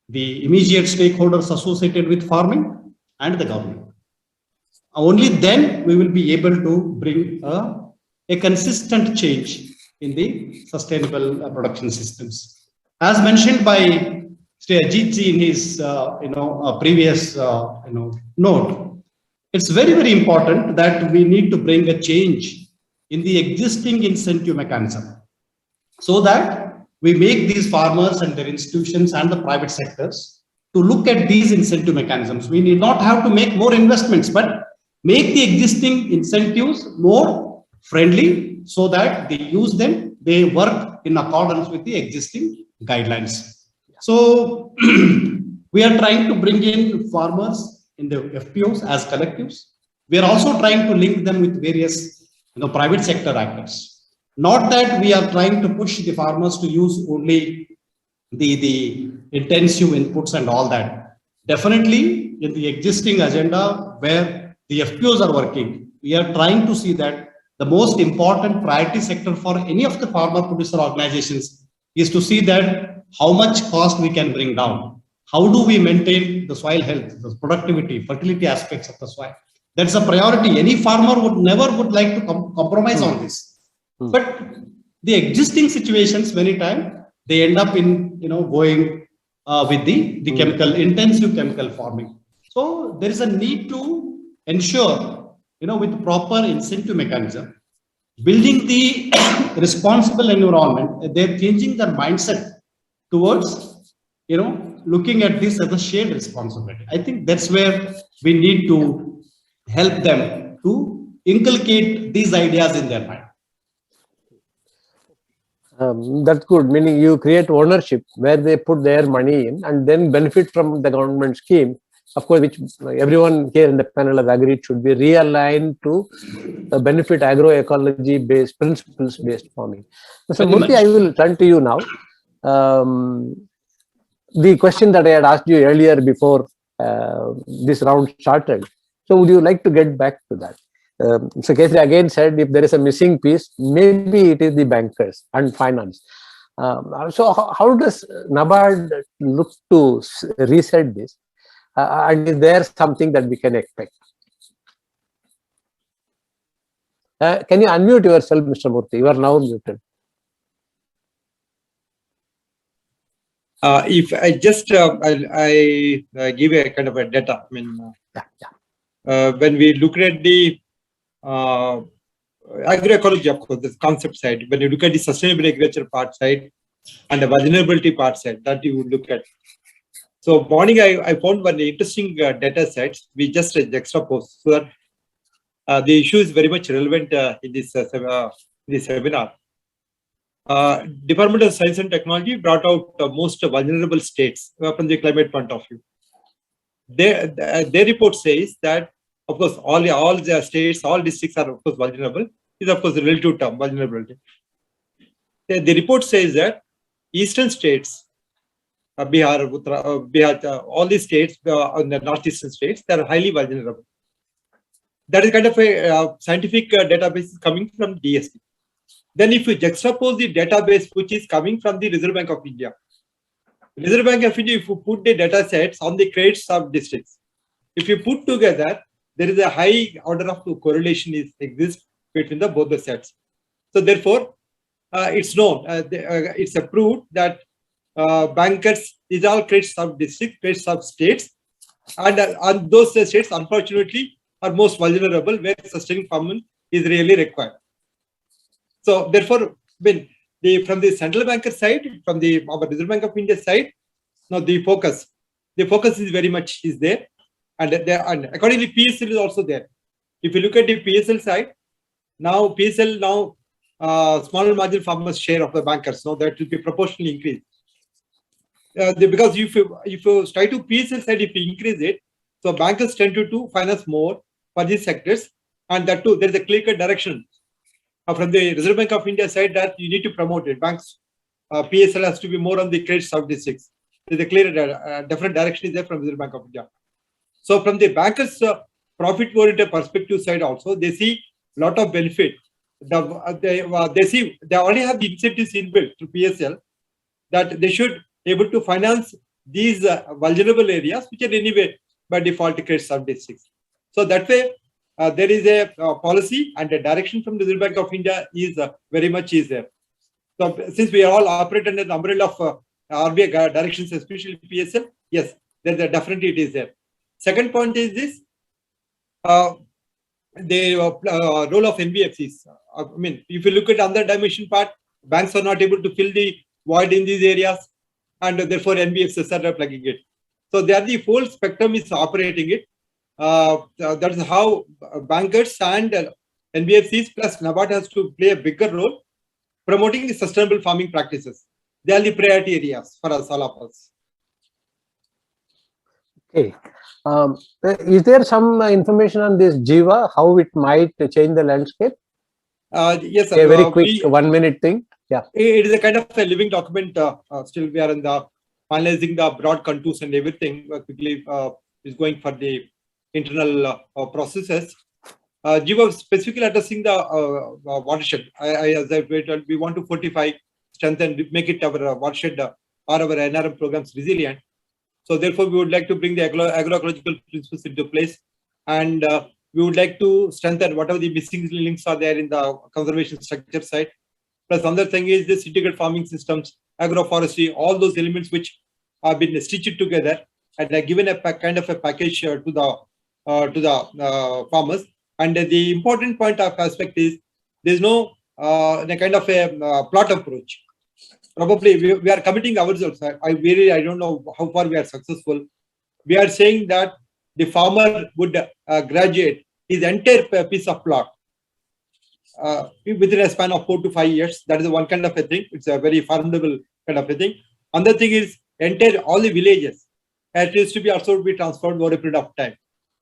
the immediate stakeholders associated with farming, and the government. Only then we will be able to bring a consistent change in the sustainable production systems. As mentioned by Sri Ajit Ji in his previous note, it's very, very important that we need to bring a change in the existing incentive mechanism so that we make these farmers and their institutions and the private sectors to look at these incentive mechanisms. We need not have to make more investments, but make the existing incentives more friendly so that they use them, they work in accordance with the existing guidelines. So we are trying to bring in farmers in the FPOs as collectives. We are also trying to link them with various private sector actors. Not that we are trying to push the farmers to use only the intensive inputs and all that. Definitely in the existing agenda where the FPOs are working, we are trying to see that the most important priority sector for any of the farmer producer organizations is to see that how much cost we can bring down. How do we maintain the soil health, the productivity, fertility aspects of the soil? That's a priority. Any farmer would never like to compromise on this. But the existing situations, many times, they end up in, going with the chemical, intensive chemical farming. So there is a need to ensure, with proper incentive mechanism, building the responsible environment, they're changing their mindset towards, looking at this as a shared responsibility. I think that's where we need to help them to inculcate these ideas in their mind. That's good, meaning you create ownership where they put their money in and then benefit from the government scheme, of course, which everyone here in the panel has agreed should be realigned to benefit agroecology based principles based farming. So Murthy, I will turn to you now. The question that I had asked you earlier before this round started. So would you like to get back to that? So Keshri again said, if there is a missing piece, maybe it is the bankers and finance. So how does NABARD look to reset this? And is there something that we can expect? Can you unmute yourself, Mr. Murthy? You are now muted. If I just I give a kind of a data. I mean, when we look at the agroecology, of course, the concept side, when you look at the sustainable agriculture part side and the vulnerability part side, that you would look at. So morning, I found one interesting data set. We just juxtaposed so that the issue is very much relevant in this seminar. Department of Science and Technology brought out most vulnerable states from the climate point of view. Their report says that, of course, all the states, all districts are of course vulnerable. Is of course the relative term, vulnerability. The report says that eastern states, Bihar, all these states, the northeastern states, they are highly vulnerable. That is kind of a scientific database coming from DST. Then if you juxtapose the database which is coming from the Reserve Bank of India, Reserve Bank of India, if you put the data sets on the credit sub-districts, if you put together, there is a high order of correlation exists between both the sets. So therefore, it's known, it's approved that bankers, these are credit sub-districts, credit sub-states, and those states, unfortunately, are most vulnerable where sustaining farming is really required. So therefore, when from the central banker side, from the our Reserve Bank of India side, now the focus is very much is there, and accordingly PSL is also there. If you look at the PSL side, now PSL small marginal farmers share of the bankers, now that will be proportionally increased. Because if you try to PSL side, if you increase it, so bankers tend to finance more for these sectors, and that too there is a clear direction from the Reserve Bank of India side that you need to promote it. Banks PSL has to be more on the credit statistics. There's a clear different direction is there from Reserve Bank of India. So from the bankers profit-oriented perspective side also, they see a lot of benefit. They see they already have the incentives inbuilt to PSL that they should be able to finance these vulnerable areas, which are anyway by default credit statistics. So that way, there is a policy and a direction from the Reserve Bank of India is very much is there. So since we are all operate under the umbrella of RBI directions, especially PSL, yes, definitely it is there. Second point is this, the role of NBFCs. I mean, if you look at other dimension part, banks are not able to fill the void in these areas, and therefore NBFCs are plugging it. So they are the full spectrum is operating it. That is how bankers and NBFCs plus NABARD has to play a bigger role promoting sustainable farming practices. They are the priority areas for us, all of us. Okay. Is there some information on this Jiva, how it might change the landscape? Yes, sir. A very quick 1 minute thing. Yeah. It is a kind of a living document. Still, we are in the finalizing the broad contours and everything. Quickly is going for the internal processes. Jiva specifically addressing the watershed. As I told, we want to fortify, strengthen, make it our watershed or our NRM programs resilient. So therefore, we would like to bring the agroecological principles into place, and we would like to strengthen whatever the missing links are there in the conservation structure side. Plus, another thing is this integrated farming systems, agroforestry, all those elements which have been stitched together and are given a kind of a package to the farmers. And the important point of aspect is there is no a kind of a plot approach. Probably we are committing ourselves. I don't know how far we are successful. We are saying that the farmer would graduate his entire piece of plot within a span of 4 to 5 years. That is one kind of a thing. It's a very formidable kind of a thing. Another thing is all the villages at least to be also be transformed over a period of time.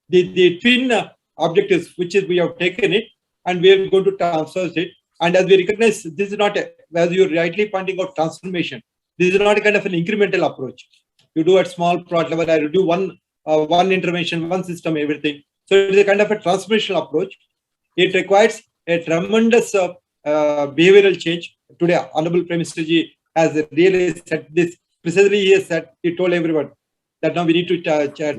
The twin objectives, which is we have taken it and we are going to transfer it. And as we recognize, this is not, as you're rightly pointing out, transformation. This is not a kind of an incremental approach. You do at small plot level, I do one intervention, one system, everything. So it is a kind of a transformational approach. It requires a tremendous behavioral change. Today, Honorable Prime Minister Ji has really said this precisely. He has said, he told everyone that now we need to,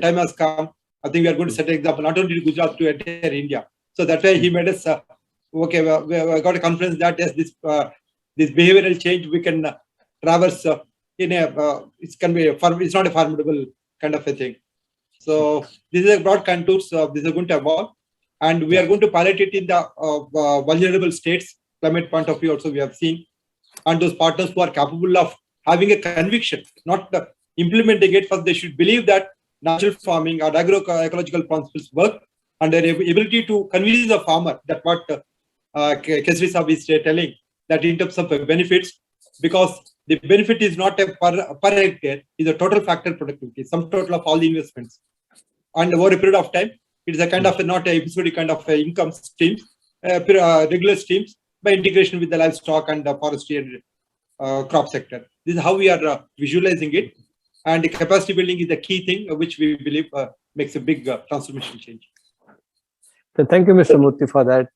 time has come. I think we are going to set an example, not only to Gujarat, to entire India. So that's why he made us, okay, we got a confidence that yes, this behavioral change we can traverse in a, it can be, it's not a formidable kind of a thing. So this is a broad contours, this is going to evolve. And we are going to pilot it in the vulnerable states, climate point of view also we have seen. And those partners who are capable of having a conviction, not implementing it, first they should believe that natural farming or agroecological principles work, and their ability to convince the farmer that what Kesri Saab is telling, that in terms of benefits, because the benefit is not a per hectare, is a total factor productivity, sum total of all the investments. And over a period of time, it is a kind of a, not a episodic kind of a income streams, regular streams by integration with the livestock and the forestry and crop sector. This is how we are visualizing it. And the capacity building is the key thing, which we believe makes a big transformation change. So thank you, Mr. Murthy, for that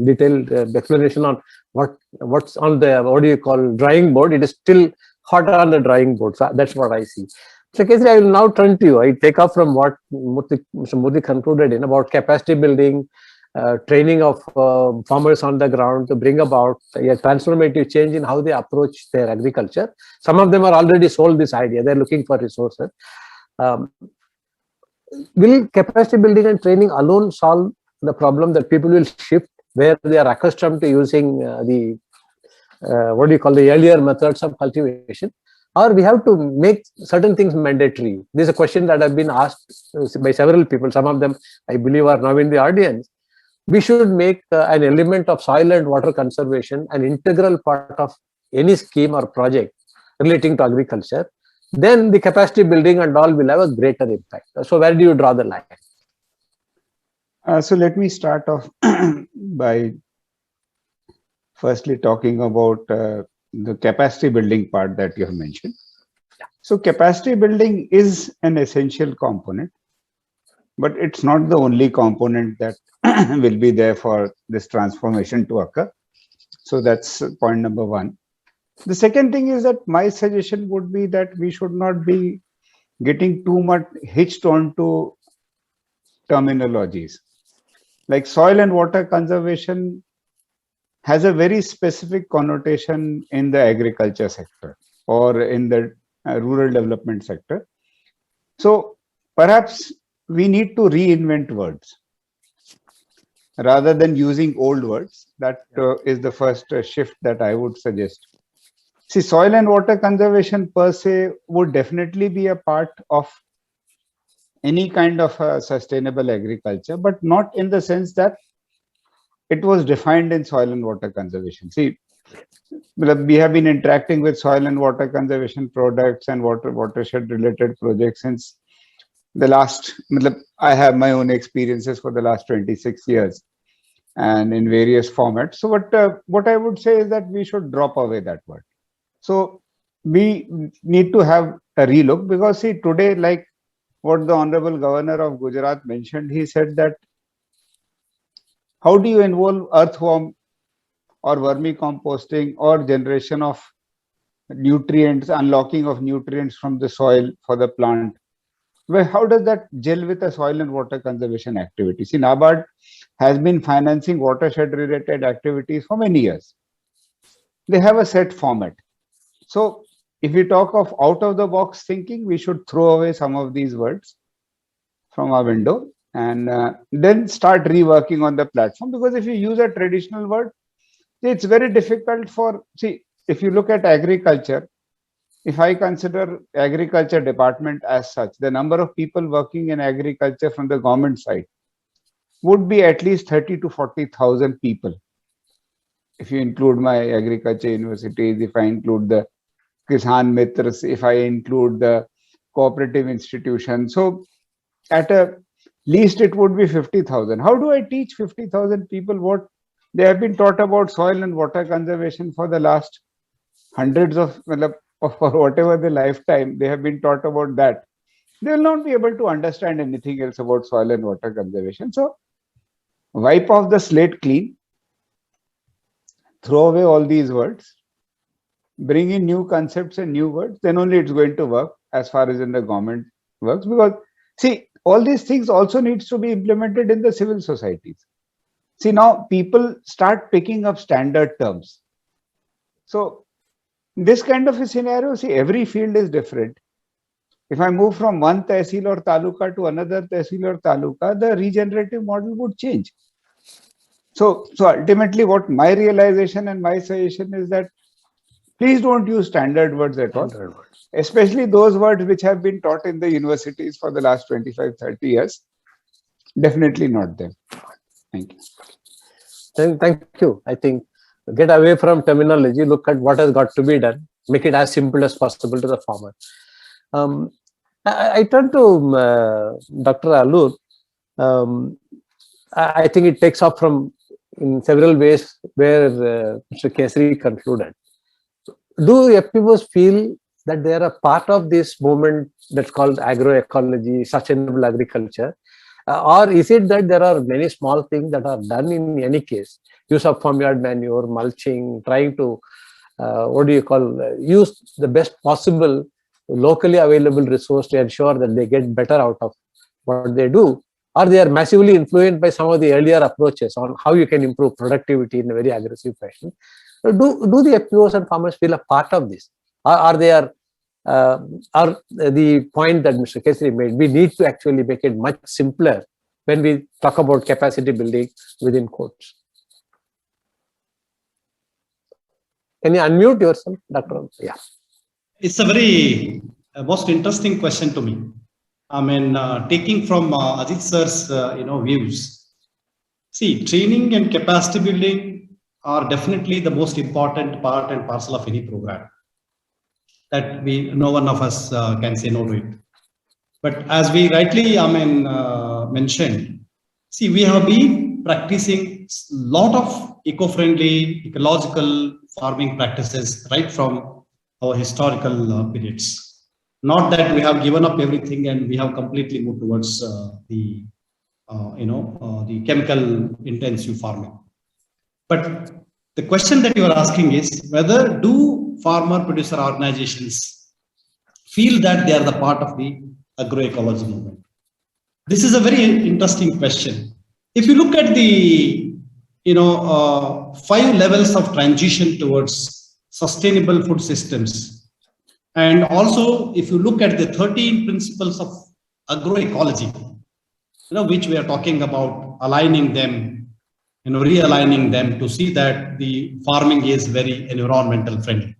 detailed explanation on what's on the, what do you call, drawing board. It is still hot on the drawing board. So that's what I see. So Kesri, I will now turn to you. I take off from what Mr. Murthy concluded in about capacity building, training of farmers on the ground to bring about a transformative change in how they approach their agriculture. Some of them are already sold this idea. They're looking for resources. Will capacity building and training alone solve the problem that people will shift where they are accustomed to using the what do you call, the earlier methods of cultivation, or we have to make certain things mandatory? This is a question that has been asked by several people. Some of them, I believe, are now in the audience. We should make an element of soil and water conservation an integral part of any scheme or project relating to agriculture. Then the capacity building and all will have a greater impact. So where do you draw the line? So let me start off by firstly talking about the capacity building part that you have mentioned. So capacity building is an essential component, but it's not the only component that will be there for this transformation to occur. So that's point number one. The second thing is that my suggestion would be that we should not be getting too much hitched onto terminologies. Like soil and water conservation has a very specific connotation in the agriculture sector or in the rural development sector. So perhaps we need to reinvent words rather than using old words. That is the first shift that I would suggest. See, soil and water conservation per se would definitely be a part of any kind of sustainable agriculture, but not in the sense that it was defined in soil and water conservation. See, we have been interacting with soil and water conservation products and watershed related projects since the last, I have my own experiences for the last 26 years and in various formats. So what I would say is that we should drop away that word. So we need to have a relook, because see, today, like what the Honorable Governor of Gujarat mentioned, he said that how do you involve earthworm or vermicomposting or generation of nutrients, unlocking of nutrients from the soil for the plant? Well, how does that gel with a soil and water conservation activity? See, NABARD has been financing watershed related activities for many years. They have a set format. So if we talk of out of the box thinking, we should throw away some of these words from our window and then start reworking on the platform. Because if you use a traditional word, it's very difficult for, see, if you look at agriculture, if I consider agriculture department as such, the number of people working in agriculture from the government side would be at least 30 to 40,000 people. If you include my agriculture universities, if I include the Kisan Mitras, if I include the cooperative institutions, so at a least it would be 50,000. How do I teach 50,000 people what they have been taught about soil and water conservation for the last hundreds of, or whatever the lifetime they have been taught about that? They will not be able to understand anything else about soil and water conservation. So wipe off the slate clean, throw away all these words, bring in new concepts and new words, then only it's going to work as far as in the government works. Because see, all these things also needs to be implemented in the civil societies. See, now people start picking up standard terms. So this kind of a scenario, see, every field is different. If I move from one tehsil or taluka to another tehsil or taluka, the regenerative model would change. So ultimately what my realization and my suggestion is that please don't use standard words at all, especially those words which have been taught in the universities for the last 25, 30 years. Definitely not them. Thank you. Thank you. I think get away from terminology, look at what has got to be done, make it as simple as possible to the farmer. I turn to Dr. Alur. I think it takes off from in several ways where Mr. Kesari concluded. Do FPOs feel that they are a part of this movement that's called agroecology, sustainable agriculture? Or is it that there are many small things that are done in any case? Use of farmyard manure, mulching, trying to, use the best possible locally available resource to ensure that they get better out of what they do? Or they are massively influenced by some of the earlier approaches on how you can improve productivity in a very aggressive fashion? Do the FPOs and farmers feel a part of this? Are the point that Mr. Kesari made, we need to actually make it much simpler when we talk about capacity building within quotes? Can you unmute yourself, Dr. Yeah. It's a very most interesting question to me. I mean, taking from Ajit sir's views. See, training and capacity building are definitely the most important part and parcel of any program. That no one of us can say no to it. But as we rightly, mentioned, see, we have been practicing a lot of eco-friendly, ecological farming practices right from our historical periods. Not that we have given up everything and we have completely moved towards the chemical intensive farming. But the question that you are asking is whether do farmer producer organizations feel that they are the part of the agroecology movement? This is a very interesting question. If you look at the 5 levels of transition towards sustainable food systems, and also if you look at the 13 principles of agroecology, which we are talking about aligning them, realigning them to see that the farming is very environmental friendly.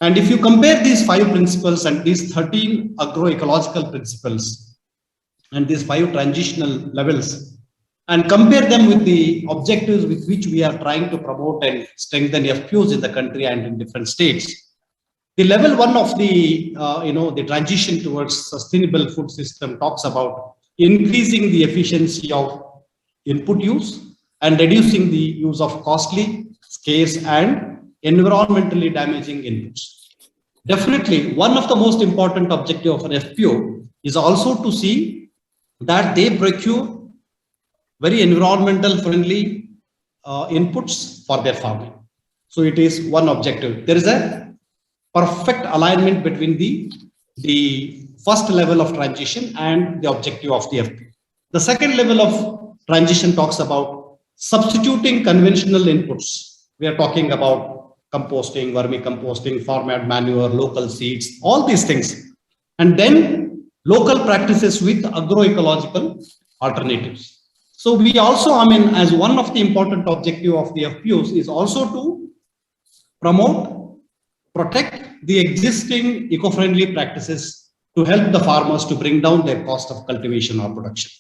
And if you compare these 5 principles and these 13 agroecological principles and these 5 transitional levels and compare them with the objectives with which we are trying to promote and strengthen FPOs in the country and in different states, the level 1 of the the transition towards sustainable food system talks about increasing the efficiency of input use and reducing the use of costly, scarce and environmentally damaging inputs. Definitely, one of the most important objectives of an FPO is also to see that they procure very environmental friendly inputs for their farming. So it is one objective. There is a perfect alignment between the first level of transition and the objective of the FPO. The second level of transition talks about substituting conventional inputs. We are talking about composting, vermicomposting, farmyard manure, local seeds, all these things. And then local practices with agroecological alternatives. So we also, as one of the important objective of the FPOs is also to promote, protect the existing eco-friendly practices to help the farmers to bring down their cost of cultivation or production.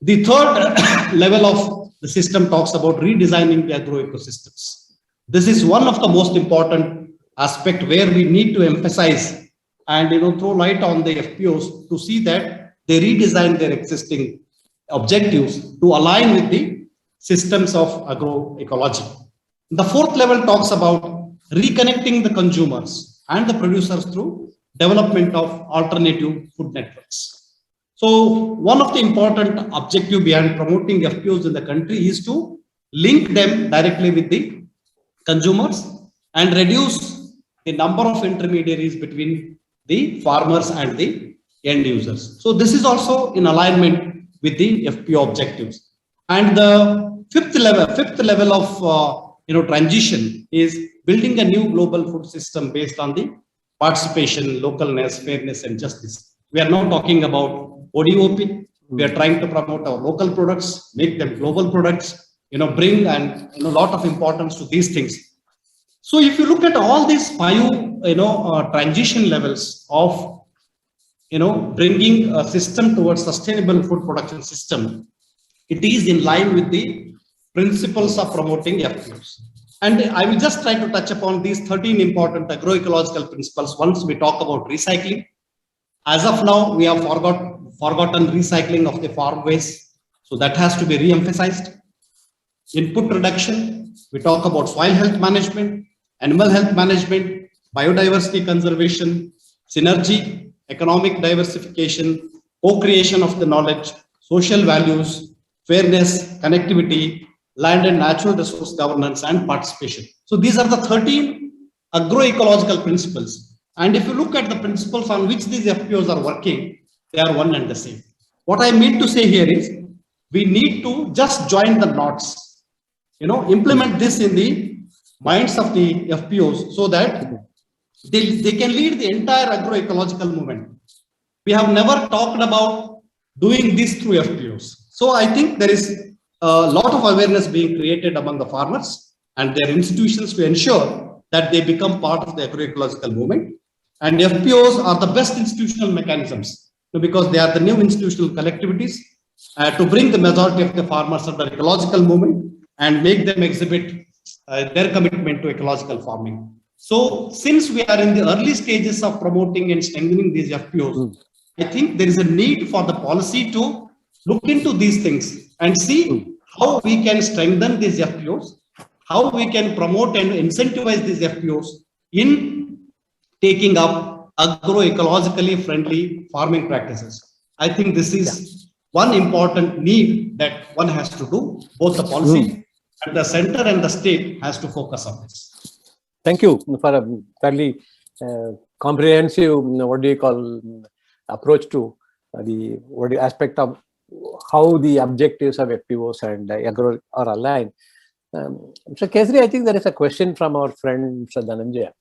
The third level of the system talks about redesigning the agroecosystems. This is one of the most important aspect where we need to emphasize and throw light on the FPOs to see that they redesign their existing objectives to align with the systems of agroecology. The fourth level talks about reconnecting the consumers and the producers through development of alternative food networks. So one of the important objectives behind promoting FPOs in the country is to link them directly with the consumers and reduce the number of intermediaries between the farmers and the end users. So this is also in alignment with the FPO objectives. And the fifth level of transition is building a new global food system based on the participation, localness, fairness, and justice. We are now talking about ODOP. We are trying to promote our local products, make them global products, bring and a lot of importance to these things. So if you look at all these 5, transition levels of, bringing a system towards sustainable food production system, it is in line with the principles of promoting FPOs. And I will just try to touch upon these 13 important agroecological principles once we talk about recycling. As of now, we have forgotten recycling of the farm waste. So that has to be re-emphasized. Input reduction, we talk about soil health management, animal health management, biodiversity conservation, synergy, economic diversification, co-creation of the knowledge, social values, fairness, connectivity, land and natural resource governance, and participation. So these are the 13 agroecological principles. And if you look at the principles on which these FPOs are working, they are one and the same. What I mean to say here is we need to just join the knots, implement this in the minds of the FPOs so that they can lead the entire agroecological movement. We have never talked about doing this through FPOs. So I think there is a lot of awareness being created among the farmers and their institutions to ensure that they become part of the agroecological movement. And FPOs are the best institutional mechanisms because they are the new institutional collectivities to bring the majority of the farmers under ecological movement and make them exhibit their commitment to ecological farming. So since we are in the early stages of promoting and strengthening these FPOs, I think there is a need for the policy to look into these things and see how we can strengthen these FPOs, how we can promote and incentivize these FPOs in taking up agroecologically friendly farming practices. I think this is one important need that one has to do. Both the policy and the center and the state has to focus on this. Thank you for a fairly comprehensive, what do you call, approach to the aspect of how the objectives of FPOs and agro are aligned. Mr. Kesri, I think there is a question from our friend Mr. Dhananjaya.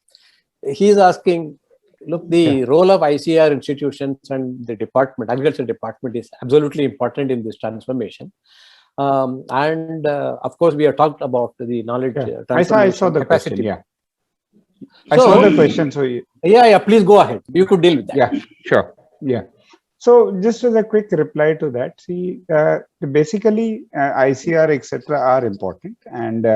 He is asking, look, the role of ICAR institutions and the department, agriculture department, is absolutely important in this transformation. Of course, we have talked about the knowledge transformation. I saw the capacity. question, I saw the question. So please go ahead. You could deal with that. Yeah, sure. Yeah. So just as a quick reply to that, see, basically ICAR, etc. are important. And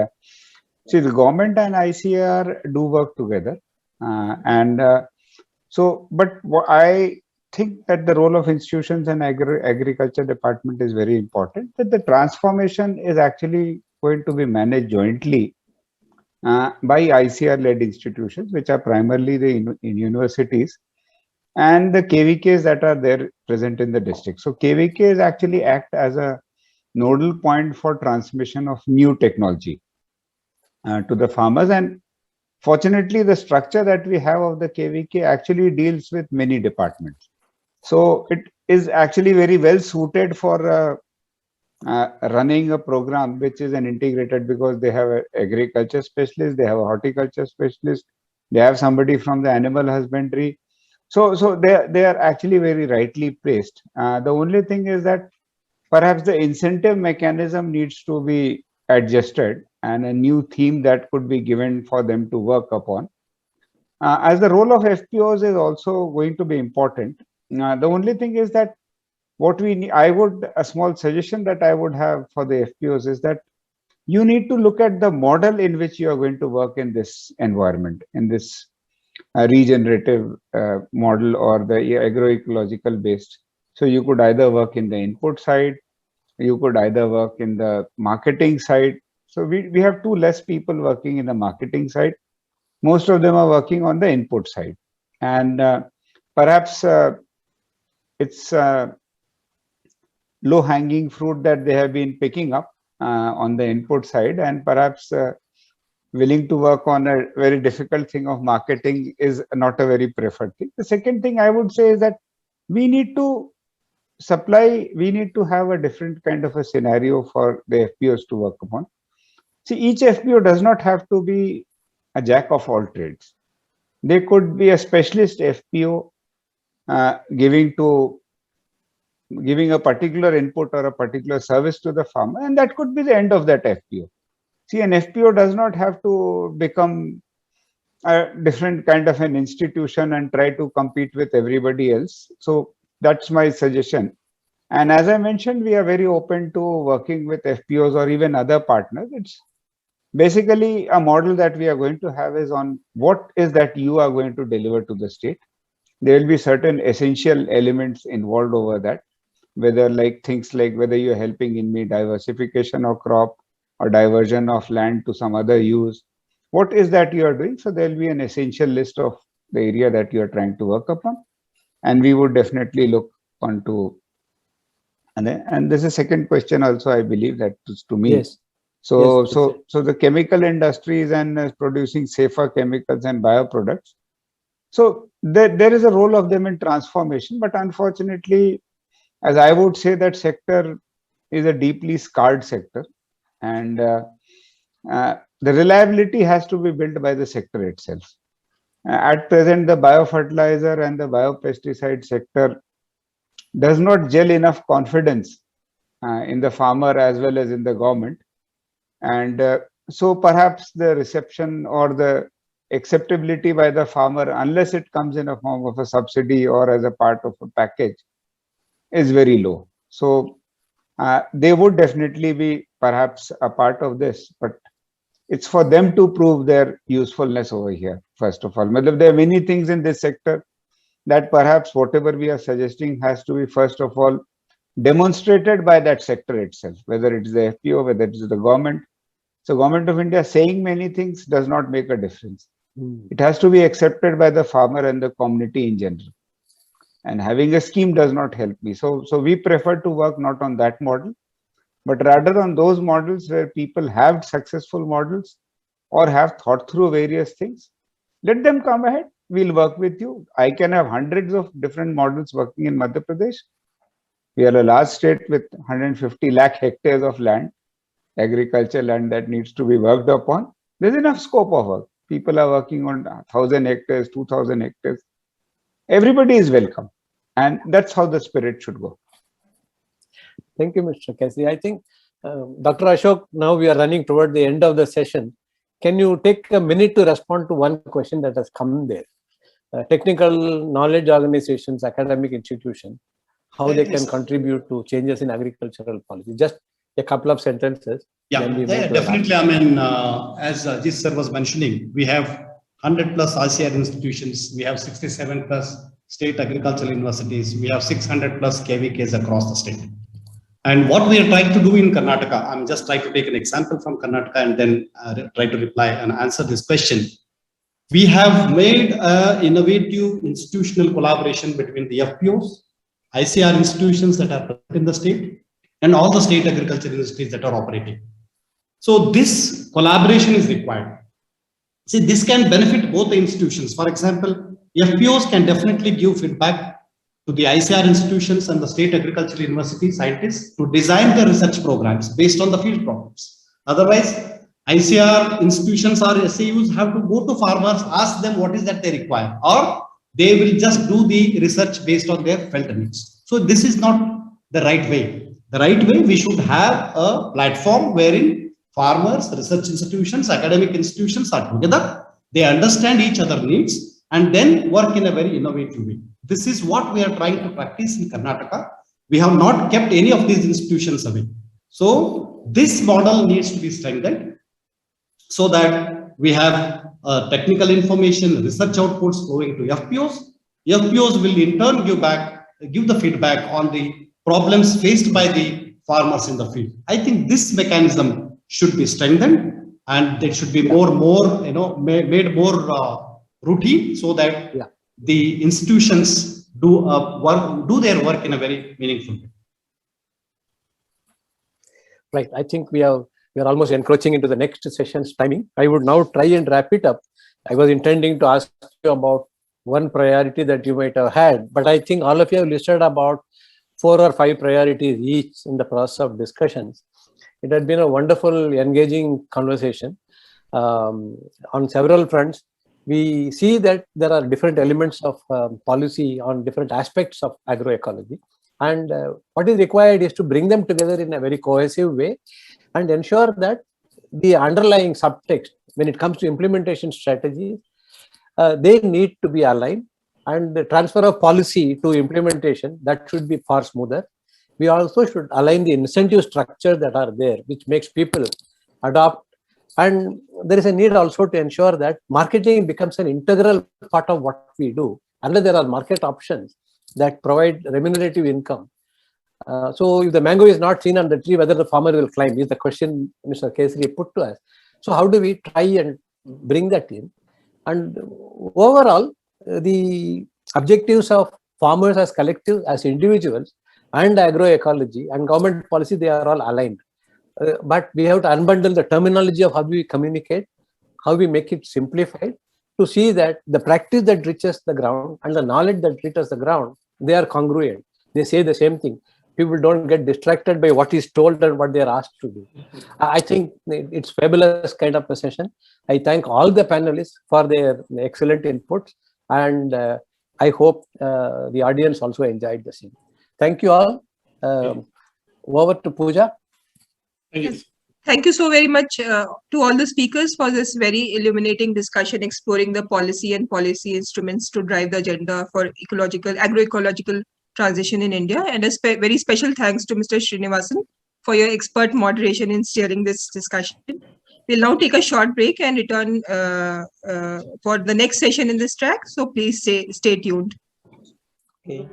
see, the government and ICAR do work together. But I think that the role of institutions and agriculture department is very important, that the transformation is actually going to be managed jointly by ICAR-led institutions, which are primarily the universities and the KVKs that are there present in the district. So KVKs actually act as a nodal point for transmission of new technology to the farmers. And fortunately, the structure that we have of the KVK actually deals with many departments. So it is actually very well suited for running a program which is an integrated, because they have an agriculture specialist, they have a horticulture specialist, they have somebody from the animal husbandry. So they are actually very rightly placed. The only thing is that perhaps the incentive mechanism needs to be adjusted and a new theme that could be given for them to work upon. As the role of FPOs is also going to be important. The only thing is that what we need, a small suggestion that I would have for the FPOs is that you need to look at the model in which you are going to work in this environment, in this regenerative model or the agroecological based. So you could either work in the input side, you could either work in the marketing side. So we have less people working in the marketing side. Most of them are working on the input side. And perhaps it's low-hanging fruit that they have been picking up on the input side, and perhaps willing to work on a very difficult thing of marketing is not a very preferred thing. The second thing I would say is that we need to have a different kind of a scenario for the FPOs to work upon. See, each FPO does not have to be a jack of all trades. They could be a specialist FPO giving a particular input or a particular service to the farmer, and that could be the end of that FPO. See, an FPO does not have to become a different kind of an institution and try to compete with everybody else. So that's my suggestion. And as I mentioned, we are very open to working with FPOs or even other partners. It's basically a model that we are going to have is on what is that you are going to deliver to the state. There will be certain essential elements involved over that, whether things like whether you're helping in diversification of crop or diversion of land to some other use. What is that you are doing? So there will be an essential list of the area that you are trying to work upon. And we would definitely look onto, and there's a second question also, I believe, that is to me. Yes. So the chemical industries and producing safer chemicals and bioproducts. So there is a role of them in transformation, but unfortunately, as I would say, that sector is a deeply scarred sector, and the reliability has to be built by the sector itself. At present, the biofertilizer and the biopesticide sector does not gel enough confidence in the farmer as well as in the government. And so perhaps the reception or the acceptability by the farmer, unless it comes in a form of a subsidy or as a part of a package, is very low. So they would definitely be perhaps a part of this, but it's for them to prove their usefulness over here, first of all. There are many things in this sector that perhaps whatever we are suggesting has to be, first of all, demonstrated by that sector itself, whether it is the FPO, whether it is the government. So Government of India saying many things does not make a difference. It has to be accepted by the farmer and the community in general. And having a scheme does not help me. So we prefer to work not on that model, but rather on those models where people have successful models or have thought through various things. Let them come ahead. We'll work with you. I can have hundreds of different models working in Madhya Pradesh. We are a large state with 150 lakh hectares of land, agriculture land that needs to be worked upon. There's enough scope of work. People are working on 1,000 hectares, 2,000 hectares. Everybody is welcome. And that's how the spirit should go. Thank you, Mr. Kesri. I think, Dr. Ashok, now we are running toward the end of the session. Can you take a minute to respond to one question that has come there? Technical knowledge organizations, academic institutions, how they can contribute to changes in agricultural policy. Just a couple of sentences. Yeah, definitely. I mean, as Ajit sir was mentioning, we have 100 plus ICAR institutions. We have 67 plus state agricultural universities. We have 600 plus KVKs across the state. And what we are trying to do in Karnataka, I'm just trying to take an example from Karnataka and then try to reply and answer this question. We have made an innovative institutional collaboration between the FPOs, ICAR institutions that are present in the state, and all the state agriculture industries that are operating. So this collaboration is required. See, this can benefit both the institutions. For example, FPOs can definitely give feedback to the ICAR institutions and the state agricultural university scientists to design their research programs based on the field problems. Otherwise, ICAR institutions or SAUs have to go to farmers, ask them what is that they require, or they will just do the research based on their felt needs. So this is not the right way. The right way, we should have a platform wherein farmers, research institutions, academic institutions are together. They understand each other's needs and then work in a very innovative way. This is what we are trying to practice in Karnataka. We have not kept any of these institutions away. So this model needs to be strengthened so that we have technical information, research outputs going to FPOs. FPOs will in turn give the feedback on the problems faced by the farmers in the field. I think this mechanism should be strengthened and it should be made more routine so that the institutions do their work in a very meaningful way. Right. I think we are almost encroaching into the next session's timing. I would now try and wrap it up. I was intending to ask you about one priority that you might have had, but I think all of you have listed about 4 or 5 priorities each in the process of discussions. It had been a wonderful, engaging conversation on several fronts. We see that there are different elements of policy on different aspects of agroecology. And what is required is to bring them together in a very cohesive way and ensure that the underlying subtext, when it comes to implementation strategies, they need to be aligned, and the transfer of policy to implementation, that should be far smoother. We also should align the incentive structure that are there, which makes people adopt. And there is a need also to ensure that marketing becomes an integral part of what we do, unless there are market options that provide remunerative income. So if the mango is not seen on the tree, whether the farmer will climb is the question Mr. Kesri put to us. So how do we try and bring that in? And overall, the objectives of farmers as collective, as individuals, and agroecology and government policy, they are all aligned. But we have to unbundle the terminology of how we communicate, how we make it simplified, to see that the practice that reaches the ground and the knowledge that reaches the ground, they are congruent. They say the same thing. People don't get distracted by what is told and what they are asked to do. I think it's fabulous kind of a session. I thank all the panelists for their excellent inputs, and I hope the audience also enjoyed the same. Thank you all. Over to Pooja. Yes. Thank you so very much to all the speakers for this very illuminating discussion exploring the policy and policy instruments to drive the agenda for agroecological transition in India. And a very special thanks to Mr. Srinivasan for your expert moderation in steering this discussion. We'll now take a short break and return for the next session in this track. So please stay tuned. Okay.